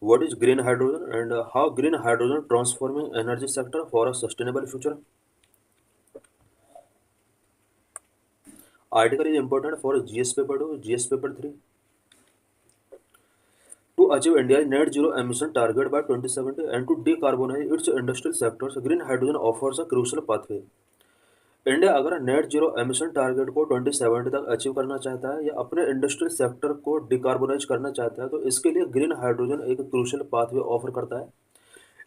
What is green hydrogen and how green hydrogen transforming energy sector for a sustainable future? Article is important for GS paper 2, GS paper 3. To achieve India's net zero emission target by 2070 and to decarbonize its industrial sectors, green hydrogen offers a crucial pathway. India अगर net zero emission target को 2070 तक achieve करना चाहता है या अपने industrial sector को decarbonise करना चाहता है तो इसके लिए ग्रीन हाइड्रोजन एक क्रूशियल पाथवे ऑफर करता है.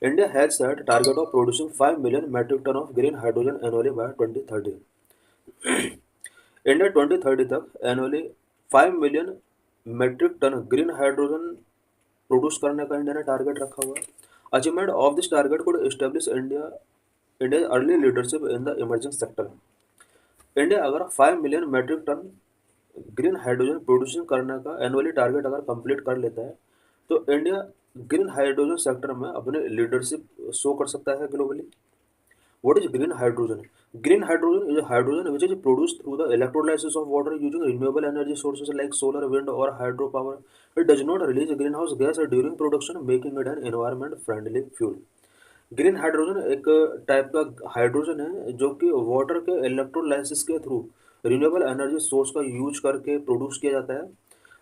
India has set target of producing 5 million metric ton of green hydrogen annually by 2030. India 2030 तक annually 5 million metric ton green hydrogen produce करने का इंडिया ने टारगेट रखा हुआ है. Achievement of this target could establish India early leadership in the emerging sector. India अगर 5 million metric ton green hydrogen producing करने का एनुअली टारगेट अगर कंप्लीट कर लेता है तो इंडिया ग्रीन हाइड्रोजन सेक्टर में अपने लीडरशिप शो कर सकता है globally. What is green hydrogen? Green hydrogen is a hydrogen which is produced through the electrolysis of water using renewable energy sources like solar, wind, or hydropower. It does not release greenhouse gas during production, making it an environment-friendly fuel. Green hydrogen एक type का hydrogen है जो कि water के electrolysis के through renewable energy source का use करके produce किया जाता है.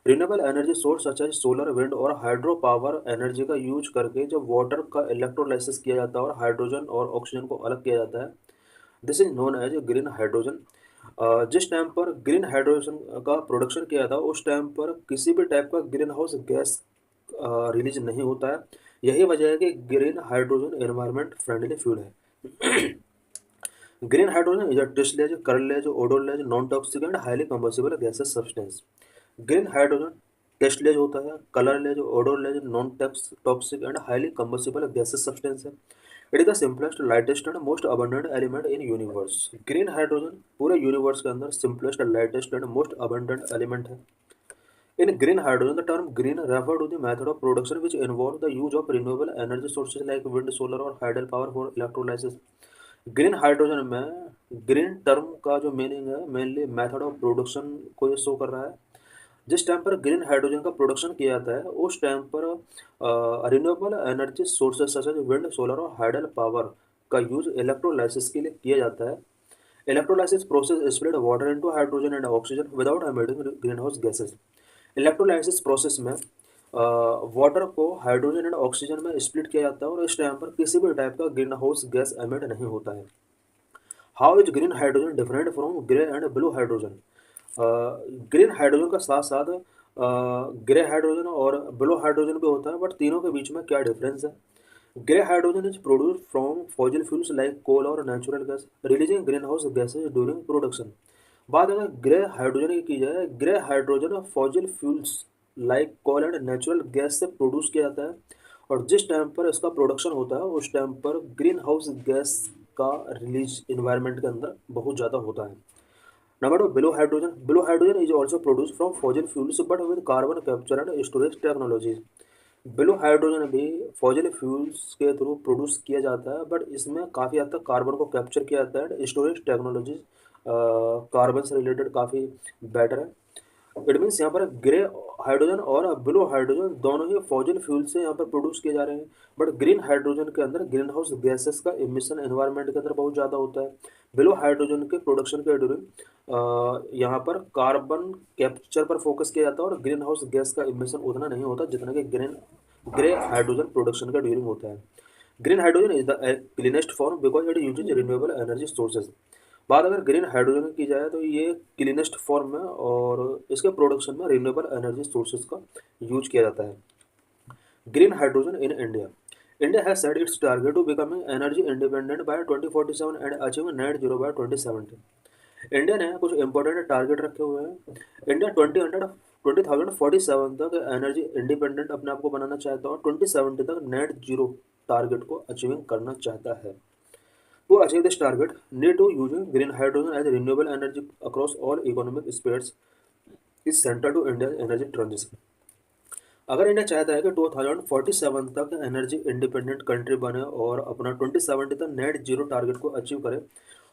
Renewable energy source such as solar, wind और हाइड्रो पावर एनर्जी का यूज करके जब वाटर का इलेक्ट्रोलाइसिस किया जाता है और हाइड्रोजन और ऑक्सीजन को अलग किया जाता है, this is known as green hydrogen. जिस टाइम पर ग्रीन हाइड्रोजन का प्रोडक्शन किया था उस टाइम पर किसी भी टाइप का ग्रीन हाउस गैस रिलीज नहीं होता है. यही वजह है कि green hydrogen environment friendly fuel है. Green hydrogen is a tasteless, colourless, odourless, non toxic and highly combustible gases substance. Green hydrogen tasteless होता है, colourless, odourless, non toxic and highly combustible gases substance है. It is the simplest, lightest and most abundant element in universe. Green hydrogen पूरे universe के अंदर simplest, lightest and most abundant element है. In green hydrogen, the term green refer to the method of production which involve the use of renewable energy sources like wind, solar और hydel power for electrolysis. Green hydrogen में green term का जो meaning है mainly method of production को ये show कर रहा है. जिस टाइम पर ग्रीन हाइड्रोजन का प्रोडक्शन किया जाता है उस टाइम पर renewable energy sources such as wind, solar और हाइडल पावर का यूज इलेक्ट्रोलाइसिस के लिए किया जाता है. Electrolysis process split water into hydrogen and oxygen without emitting green house gases. Electrolysis process में वाटर को हाइड्रोजन एंड ऑक्सीजन में स्प्लिट किया जाता है और इस टाइम पर किसी भी टाइप का ग्रीन हाउस गैस एमिट नहीं होता है. How is green hydrogen different from grey and blue hydrogen? Green hydrogen का साथ साथ ग्रे हाइड्रोजन और ब्लू हाइड्रोजन भी होता है, बट तीनों के बीच में क्या डिफरेंस है? Grey hydrogen is produce from fossil fuels like coal और natural gas releasing green house gases during production. बात अगर ग्रे हाइड्रोजन की जाए, grey hydrogen fossil fuels like coal and natural gas से प्रोड्यूस किया जाता है और जिस टाइम पर इसका प्रोडक्शन होता है उस टाइम पर ग्रीन हाउस गैस का रिलीज इन्वायरमेंट के अंदर बहुत ज़्यादा होता है. Number to, blue hydrogen. Blue hydrogen is also produce from fossil fuels but with carbon capture and storage technologies. Blue hydrogen भी फॉसिल फ्यूल्स के थ्रू प्रोड्यूस किया जाता है बट इसमें काफ़ी हद तक कार्बन को कैप्चर किया जाता है. स्टोरेज टेक्नोलॉजीज कार्बन से रिलेटेड काफ़ी बेटर है. इट मीन्स यहाँ पर ग्रे हाइड्रोजन और ब्लू हाइड्रोजन दोनों ही फॉसिल फ्यूल से यहाँ पर प्रोड्यूस किए जा रहे हैं, बट ग्रीन हाइड्रोजन के अंदर ग्रीन हाउस गैसेस का इमिशन एनवायरनमेंट के अंदर बहुत ज़्यादा होता है. ब्लू हाइड्रोजन के प्रोडक्शन के ड्यूरिंग यहाँ पर कार्बन कैप्चर पर फोकस किया जाता है और ग्रीन हाउस गैस का इमिशन उतना नहीं होता जितना कि ग्रे हाइड्रोजन प्रोडक्शन का ड्यूरिंग होता है. Green hydrogen is the cleanest form because it uses renewable energy sources. बात अगर ग्रीन हाइड्रोजन की जाए तो ये क्लीनेस्ट फॉर्म में और इसके प्रोडक्शन में रिन्यूएबल एनर्जी सोर्सेज का यूज किया जाता है. Green hydrogen in India. India has set its target to becoming energy independent by 2047 and achieving net zero by 2070. India ने कुछ इंपॉर्टेंट टारगेट रखे हुए हैं. इंडिया 2047 तक एनर्जी इंडिपेंडेंट अपने आप को बनाना चाहता है और 2070 तक नेट जीरो टारगेट को अचीविंग करना चाहता है. To achieve this target, need to using green hydrogen as a renewable energy across all economic spheres is central to India's energy transition. अगर इंडिया चाहता है कि 2047 तक एनर्जी इंडिपेंडेंट कंट्री बने और अपना 2070 तक नेट जीरो टारगेट को अचीव करे,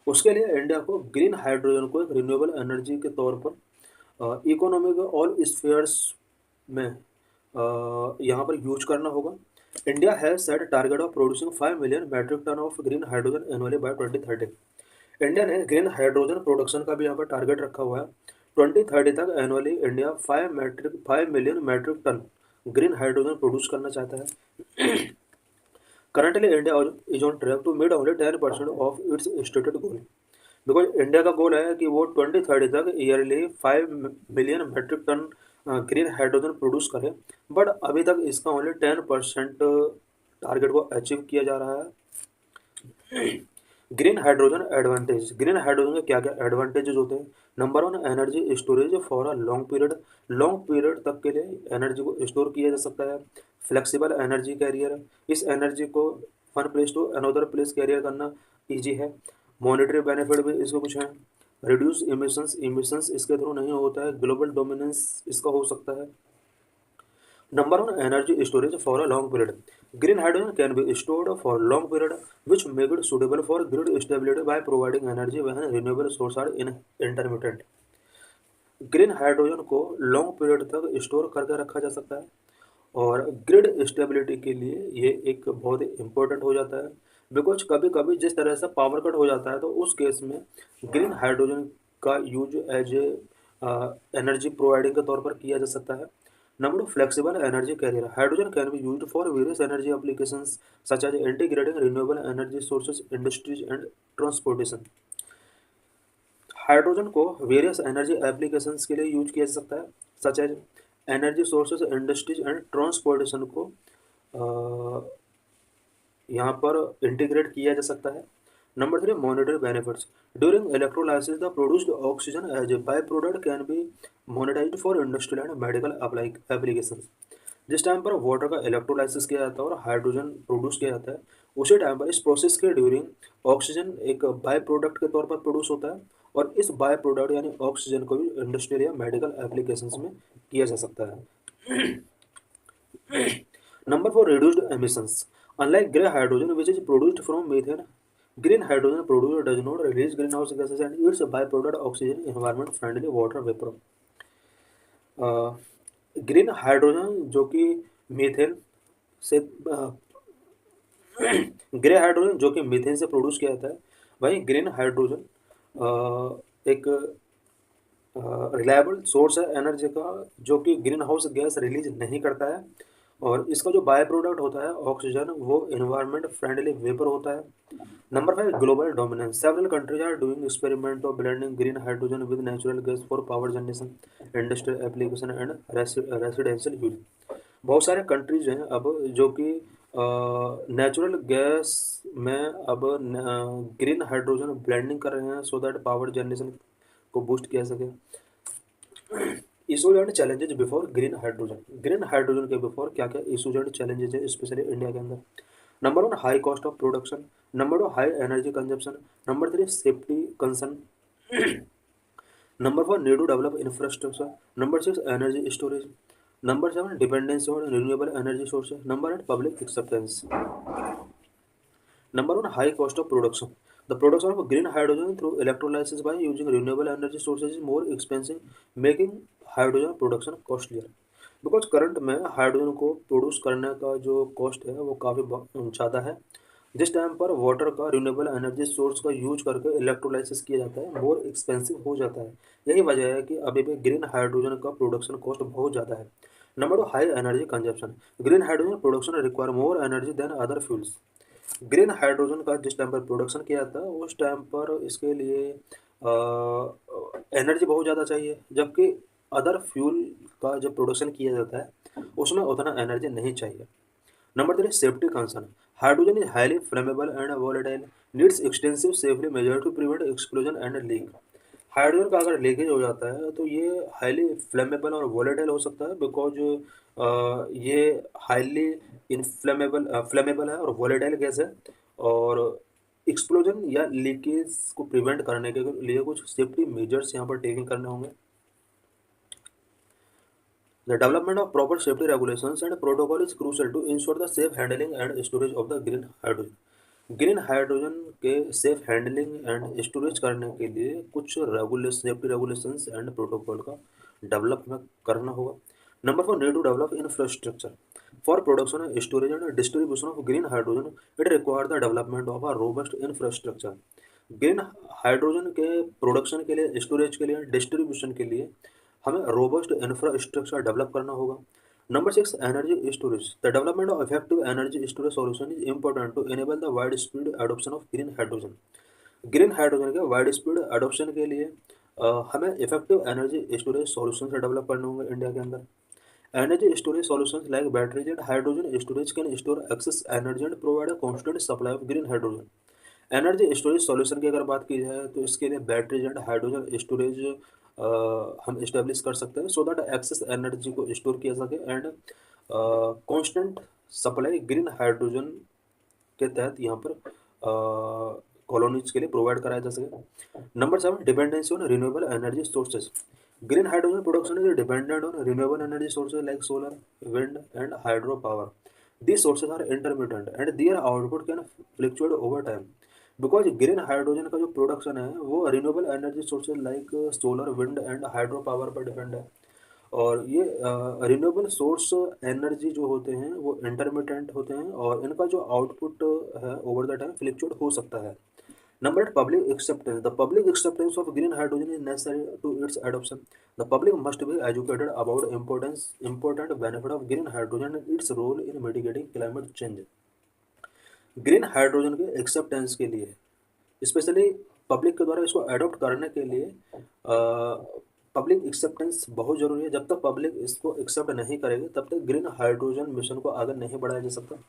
उसके लिए इंडिया को ग्रीन हाइड्रोजन को एक रिन्यूएबल एनर्जी के तौर पर इकोनॉमी के ऑल स्फीयर्स में यहाँ पर यूज करना होगा। India has set target of producing 5 million metric ton of green hydrogen annually by 2030। India ने ग्रीन हाइड्रोजन प्रोडक्शन का भी यहाँ पर टारगेट रखा हुआ है। 2030 तक annually India 5 million metric ton green hydrogen produce करना चाहता है। Currently India is on track to meet only 10% of its stated goal. Because India का गोल है कि वो 2030 तक yearly 5 million metric ton green hydrogen produce करे, बट अभी तक इसका ओनली 10% टारगेट को अचीव किया जा रहा है। Green hydrogen advantage, green hydrogen के क्या क्या एडवांटेजेस होते हैं? Number one, energy storage for a long period तक के लिए एनर्जी को स्टोर किया जा सकता है। फ्लेक्सिबल एनर्जी कैरियर, इस एनर्जी को one place to another place carrier करना ईजी है। मॉनिटरी बेनिफिट भी इसके कुछ हैं। रिड्यूस इमिशंस इसके थ्रू नहीं होता है। ग्लोबल डोमिनेंस इसका हो सकता है। Number one, energy storage for a long period. Green hydrogen can be stored for long period, which make it suitable for grid stability by providing energy when renewable sources are intermittent. Green hydrogen को long period तक store करके रखा जा सकता है और grid stability के लिए ये एक बहुत ही इम्पोर्टेंट हो जाता है। बिकॉज कभी कभी जिस तरह से पावर कट हो जाता है तो उस केस में ग्रीन हाइड्रोजन का use as a energy providing के तौर पर किया जा सकता है। Number two, flexible energy carrier. Hydrogen can be used for various energy applications such as integrating renewable energy sources, industries and transportation. Hydrogen को वेरियस एनर्जी एप्लीकेशंस के लिए यूज किया जा सकता है, such as energy sources, industries and transportation को यहाँ पर इंटीग्रेट किया जा सकता है। Number three, monetary benefits. During electrolysis the produced oxygen as a byproduct can be monetised for industrial and medical application. जिस टाइम पर वाटर का इलेक्ट्रोलाइसिस किया जाता है और हाइड्रोजन प्रोड्यूस किया जाता है, उसी टाइम पर इस प्रोसेस के ड्यूरिंग ऑक्सीजन एक बाय प्रोडक्ट के तौर पर प्रोड्यूस होता है और इस बाय प्रोडक्ट यानी ऑक्सीजन को भी इंडस्ट्रियल या मेडिकल एप्लीकेशंस में किया जा सकता है। Number four, reduced emissions. Unlike grey hydrogen, which is produced from methane, green hydrogen produced does not release greenhouse gases and its byproduct oxygen, environment friendly water vapor. Green hydrogen जो कि methane से grey hydrogen जो कि methane से produce किया जाता है, वहीं ग्रीन हाइड्रोजन एक रिलायबल सोर्स है एनर्जी का जो कि ग्रीन हाउस गैस रिलीज नहीं करता है और इसका जो बाय प्रोडक्ट होता है ऑक्सीजन वो इन्वायरमेंट फ्रेंडली वेपर होता है। Number five, global dominance. Several countries are doing experiment of blending green hydrogen with natural gas for power generation, industrial application and residential use. बहुत सारे कंट्रीज हैं अब जो कि नेचुरल गैस में अब ग्रीन हाइड्रोजन ब्लेंडिंग कर रहे हैं सो दैट पावर जनरेशन को बूस्ट किया सके। Issues and challenges before green hydrogen. Green hydrogen के बिफोर क्या क्या इशूज एंड चैलेंजेस है स्पेशली इंडिया के अंदर? Number one, high cost of production. Number two, high energy consumption. Number three, safety concern. Number four, need to develop infrastructure. Number six, energy storage. Number seven, dependence on renewable energy sources. Number eight, public acceptance. Number one, high cost of production. The production of green hydrogen through electrolysis by using renewable energy sources is more expensive, making hydrogen production costlier. Because current में hydrogen को produce करने का जो cost है वो काफ़ी ज़्यादा है। जिस टाइम पर वाटर का रिन्यूएबल एनर्जी सोर्स का यूज करके इलेक्ट्रोलाइसिस किया जाता है मोर एक्सपेंसिव हो जाता है। यही वजह है कि अभी भी ग्रीन हाइड्रोजन का प्रोडक्शन कॉस्ट बहुत ज़्यादा है। Number two, high energy consumption. Green hydrogen production require more energy than other fuels. Green hydrogen का जिस टाइम पर प्रोडक्शन किया जाता है उस टाइम पर इसके लिए एनर्जी बहुत ज़्यादा चाहिए, जबकि अदर फ्यूल का जब प्रोडक्शन किया जाता है उसमें उतना एनर्जी नहीं चाहिए। Number three, safety concern. Hydrogen is highly flammable and volatile, needs extensive safely measure to prevent explosion and leak. Hydrogen का अगर लीकेज हो जाता है तो ये हाईली फ्लेमेबल और वोलेटाइल हो सकता है बिकॉज ये हाईली फ्लेमेबल है और वोलेटाइल गैस है और एक्सप्लोजन या लीकेज को प्रिवेंट करने के लिए कुछ सेफ्टी मेजर्स यहाँ पर टेकिंग करने होंगे। The development of proper safety regulations and protocol is crucial to ensure the safe handling and storage of the green hydrogen. Green hydrogen के सेफ हैंडलिंग एंड स्टोरेज करने के लिए कुछ सेफ्टी रेगुलेशंस एंड प्रोटोकॉल का development करना होगा। Number 4, need to develop infrastructure. For production, storage and distribution of green hydrogen, it requires the development of a robust infrastructure. Green hydrogen के production के लिए, स्टोरेज के लिए, डिस्ट्रीब्यूशन के लिए हमें रोबस्ट इंफ्रास्ट्रक्चर डेवलप करना होगा। Number 6, energy storage. The development of effective energy storage solution is important to enable the widespread adoption of green hydrogen. Green hydrogen के वाइड स्पीड एडॉप्शन के लिए हमें effective energy storage solution develop करने होंगे India के अंदर। Energy storage solutions like batteries and hydrogen storage can store excess energy and provide a constant supply of green hydrogen. Energy storage solution की अगर बात की जाए तो इसके लिए बैटरीज एंड हाइड्रोजन स्टोरेज हम इस्टेब्लिश कर सकते हैं सो दैट एक्सेस एनर्जी को स्टोर किया सके and constant supply green hydrogen के तहत यहाँ पर कॉलोनीज के लिए प्रोवाइड कराया जा सके। Number 7, dependency on renewable energy sources. Green hydrogen production is dependent on renewable energy sources like solar, wind, and hydropower. These sources are intermittent and their output can fluctuate over time. Because green hydrogen का जो production है वो renewable energy sources like solar, wind and hydro power पर depend है। और ये renewable source energy जो होते हैं वो इंटरमिटेंट होते हैं और इनका जो आउटपुट है ओवर द टाइम फ्लक्चुएट हो सकता है। Number 8, public acceptance. The public acceptance of green hydrogen is necessary to its adoption. The public must be educated about important benefit of green hydrogen and its role in mitigating climate change. Green hydrogen के acceptance के लिए specially public के द्वारा इसको adopt करने के लिए public acceptance बहुत ज़रूरी है। जब तक पब्लिक इसको एक्सेप्ट नहीं करेगी तब तक ग्रीन हाइड्रोजन मिशन को आगे नहीं बढ़ाया जा सकता।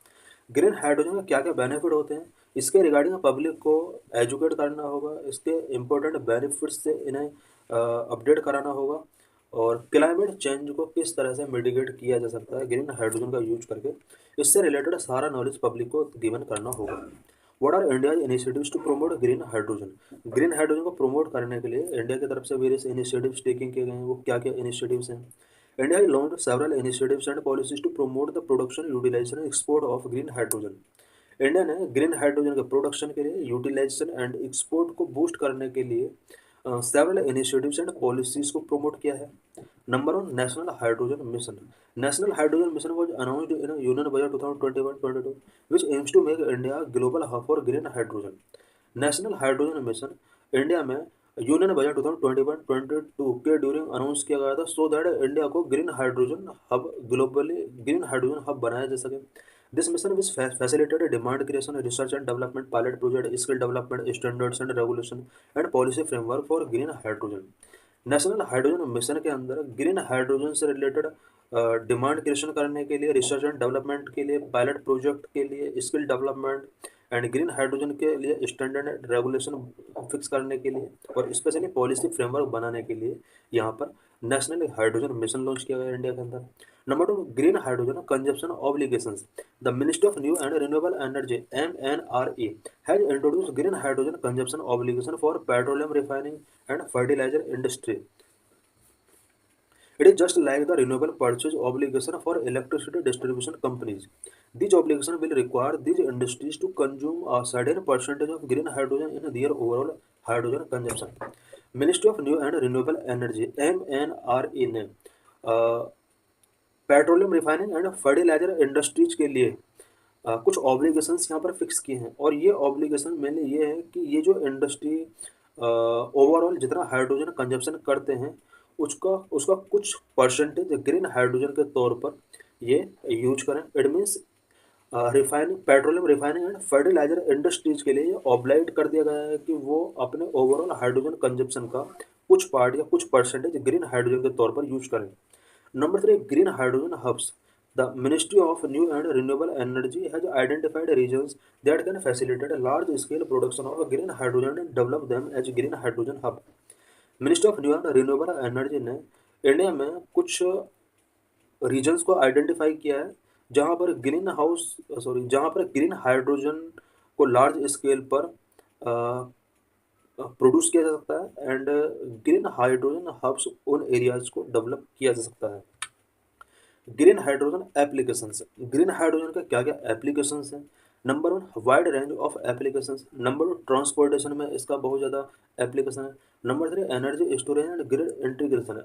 ग्रीन हाइड्रोजन के क्या क्या बेनिफिट होते हैं इसके रिगार्डिंग पब्लिक को एजुकेट करना होगा, इसके इम्पोर्टेंट बेनिफिट्स से इन्हें अपडेट कराना होगा और क्लाइमेट चेंज को किस तरह से मिटिगेट किया जा सकता है ग्रीन हाइड्रोजन का यूज करके, इससे रिलेटेड सारा नॉलेज पब्लिक को गिवन करना होगा। What are India initiatives to promote green hydrogen. Green hydrogen को प्रमोट करने के लिए इंडिया की तरफ से वेरियस इनिशिएटिव्स टेकिंग किए गए हैं। वो क्या क्या इनिशिएटिव्स हैं? India has launched several initiatives and policies to promote the production, utilization and export of green hydrogen. India ने ग्रीन हाइड्रोजन के प्रोडक्शन के लिए, यूटिलाइजेशन एंड एक्सपोर्ट को बूस्ट करने के लिए सेवरल इनिशिएटिव्स एंड पॉलिसीज को प्रमोट किया है। Number 1, national hydrogen mission. National hydrogen mission was announced in union budget 2021-22 which aims to make India a global hub for green hydrogen. National hydrogen mission India में union budget 2021-22 के during announce किया गया था so that India को green hydrogen hub, globally green hydrogen hub बनाया जा सके। This mission which facilitated demand creation, research and development, pilot project, skill development, standards and regulation and policy framework for green hydrogen. National hydrogen mission के अंदर green hydrogen से related demand creation करने के लिए, research and development के लिए, pilot project के लिए, skill development and green hydrogen के लिए स्टैंडर्ड रेगुलेशन फिक्स करने के लिए और स्पेशली पॉलिसी फ्रेमवर्क बनाने के लिए यहाँ पर नेशनल हाइड्रोजन मिशन लॉन्च किया गया इंडिया के अंदर। Number 2, green hydrogen consumption obligations. The ministry of new and renewable energy MNRE has introduced green hydrogen consumption obligation for petroleum refining and fertiliser industry. It is just like the renewable purchase obligation for electricity distribution companies. These obligations will require these industries to consume a certain percentage of green hydrogen in their overall hydrogen consumption. Ministry of New and Renewable Energy MNRE ने petroleum refining and fertiliser industries के लिए कुछ obligations यहाँ पर fix किए हैं और ये ऑब्लिगेशन मेनली ये है कि ये जो इंडस्ट्री ओवरऑल जितना हाइड्रोजन कंजप्शन करते हैं उसका उसका कुछ परसेंटेज ग्रीन हाइड्रोजन के तौर पर ये यूज करें। It means refining, petroleum refining and fertiliser industries के लिए ये ऑब्लाइड कर दिया गया है कि वो अपने ओवरऑल हाइड्रोजन कंजप्शन का कुछ पार्ट या कुछ परसेंटेज ग्रीन हाइड्रोजन के तौर पर यूज करें। Number 3, green hydrogen hubs. The Ministry of New and Renewable Energy has identified regions that can facilitate a large-scale production of green hydrogen and develop them as green hydrogen hub. Ministry of new and renewable energy ने India में कुछ regions को identify किया है जहाँ पर green hydrogen को large scale पर प्रोड्यूस किया जा सकता है एंड ग्रीन हाइड्रोजन हब्स उन एरियाज को डेवलप किया जा सकता है। Green hydrogen applications. Green hydrogen का क्या क्या एप्लीकेशंस हैं? Number one, wide range of applications. Number two, transportation में इसका बहुत ज़्यादा एप्लीकेशन है। Number three, energy storage and grid integration है।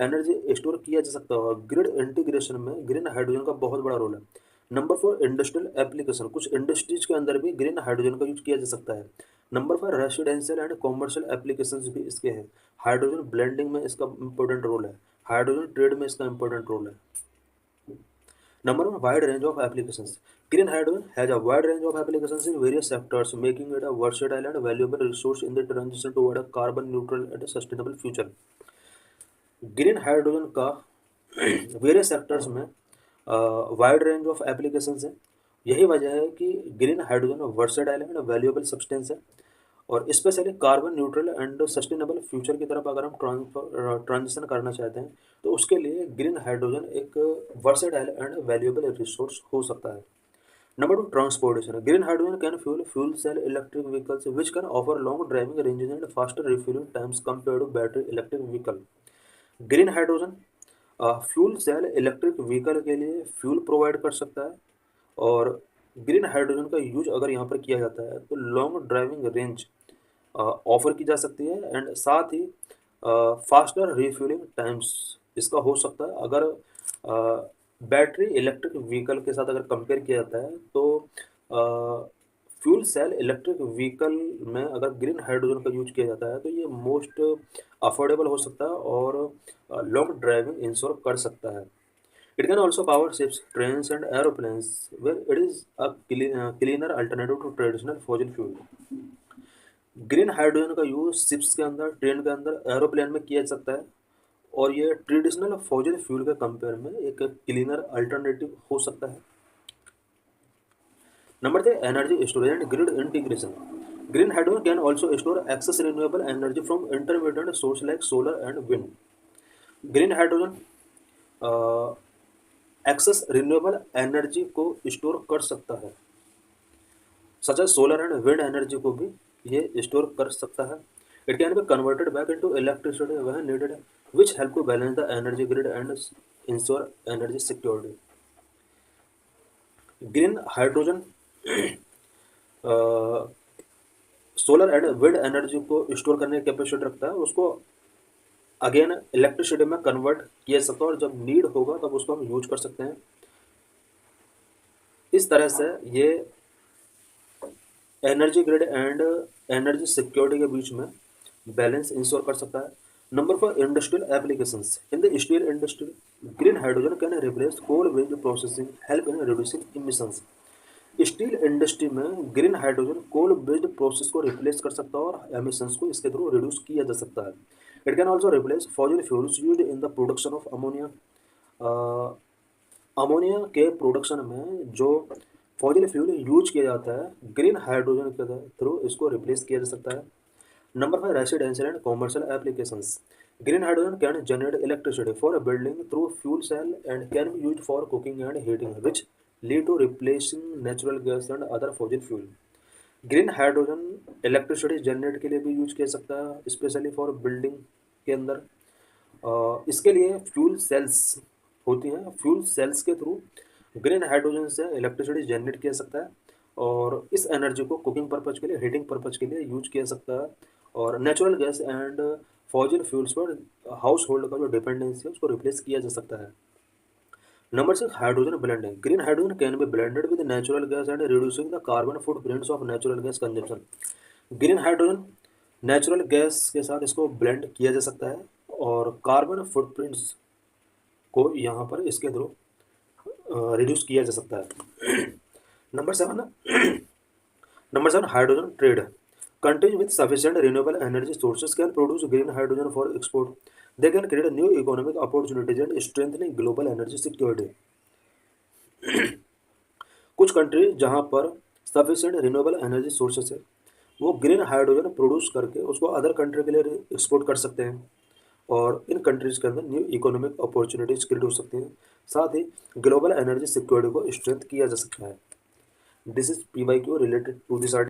एनर्जी स्टोर किया जा सकता है और ग्रिड इंटीग्रेशन में ग्रीन हाइड्रोजन का बहुत बड़ा रोल है। Number four, industrial application. कुछ इंडस्ट्रीज के अंदर भी ग्रीन हाइड्रोजन का यूज किया जा सकता है। Number five, residential and commercial applications भी इसके हैं। हाइड्रोजन ब्लेंडिंग में इसका इंपॉर्टेंट रोल है। हाइड्रोजन ट्रेड में इसका इंपॉर्टेंट रोल है। Number one, wide range of applications. Green hydrogen has a wide range of applications in various sectors, making it a versatile and valuable resource in the transition toward a carbon neutral and sustainable future. Green hydrogen का various sectors में wide range of applications है। यही वजह है कि green hydrogen versatile and valuable substance है और specially carbon neutral and sustainable future की तरफ अगर हम ट्रांजिशन करना चाहते हैं तो उसके लिए ग्रीन हाइड्रोजन एक वर्सेटाइल एंड वैल्यूएबल रिसोर्स हो सकता है। Number two, transportation. Green hydrogen can fuel cell electric vehicles which can offer long driving ranges and faster refuelling times compare to battery electric vehicle. Green hydrogen fuel cell electric vehicle के लिए fuel provide कर सकता है और green hydrogen का use अगर यहाँ पर किया जाता है तो लॉन्ग ड्राइविंग रेंज ऑफर की जा सकती है एंड साथ ही फास्टर रिफ्यूलिंग टाइम्स इसका हो सकता है। अगर बैटरी इलेक्ट्रिक व्हीकल के साथ अगर कंपेयर किया जाता है तो फ्यूल सेल इलेक्ट्रिक व्हीकल में अगर ग्रीन हाइड्रोजन का यूज किया जाता है तो ये मोस्ट अफोर्डेबल हो सकता है और लॉन्ग ड्राइविंग इंश्योर कर सकता है। It can also power ships, trains and aeroplanes where it is a cleaner alternative to traditional fossil fuel. Green hydrogen का यूज शिप्स के अंदर, ट्रेन के अंदर, एरोप्लेन में किया जा सकता है और ये ट्रेडिशनल फॉसिल फ्यूल के कंपेयर में एक क्लीनर अल्टरनेटिव हो सकता है। Number three, energy storage and grid integration. Green hydrogen can also store excess renewable energy from intermediate source like solar and wind. Green hydrogen excess renewable energy को store कर सकता है, such as solar and wind energy को भी ये store कर सकता है। It can be converted back into electricity when needed, which help to balance the energy grid and ensure energy security. Green hydrogen solar and wind energy को store करने की capacity रखता है, उसको अगेन इलेक्ट्रिसिटी में कन्वर्ट किया जा सकता है और जब नीड होगा तब उसको हम यूज कर सकते हैं। इस तरह से ये energy grid and energy security के बीच में बैलेंस इंश्योर कर सकता है। Number four, industrial applications. In the steel industry green hydrogen can replace coal based processing, help in reducing emissions. Steel industry में green hydrogen coal based process को replace कर सकता है और एमिशंस को इसके थ्रू रिड्यूस किया जा सकता है। It can also replace fossil fuels used in the production of ammonia. Ammonia के प्रोडक्शन में जो फॉसिल फ्यूल यूज किया जाता है ग्रीन हाइड्रोजन के थ्रू इसको रिप्लेस किया जा सकता है। Number five, residential and commercial applications. Green hydrogen can generate electricity for building through fuel cell and can be used for cooking and heating, which lead to replacing natural gas and other fossil fuel. Green hydrogen electricity generate के लिए भी use किया सकता है, specially for building के अंदर। इसके लिए फ्यूल सेल्स होती हैं, फ्यूल सेल्स के थ्रू ग्रीन हाइड्रोजन से इलेक्ट्रिसिटी जनरेट किया सकता है और इस एनर्जी को कुकिंग पर्पज के लिए, हीटिंग पर्पज के लिए यूज किया सकता है और natural gas and fossil fuels पर हाउस होल्ड का जो डिपेंडेंसी है उसको रिप्लेस किया जा सकता है। Number six, hydrogen blending. Green hydrogen can B blended with natural gas and reducing the carbon footprints of natural gas consumption. Green hydrogen natural gas के साथ इसको ब्लेंड किया जा सकता है और कार्बन फुटप्रिंट्स को यहाँ पर इसके थ्रू रिड्यूस किया जा सकता है। Number seven, hydrogen trade. Countries with sufficient renewable energy sources can produce green hydrogen for export. They can create new economic opportunities and strengthening global energy security. कुछ country जहाँ पर सफिशिएंट रिन्यूएबल एनर्जी सोर्सेस है वो green hydrogen produce करके उसको other country के लिए export कर सकते हैं और इन कंट्रीज के अंदर न्यू इकोनॉमिक अपॉर्चुनिटीज क्रिएट हो सकती हैं, साथ ही ग्लोबल एनर्जी सिक्योरिटी को स्ट्रेंथ किया जा सकता है। This is PYQ related to this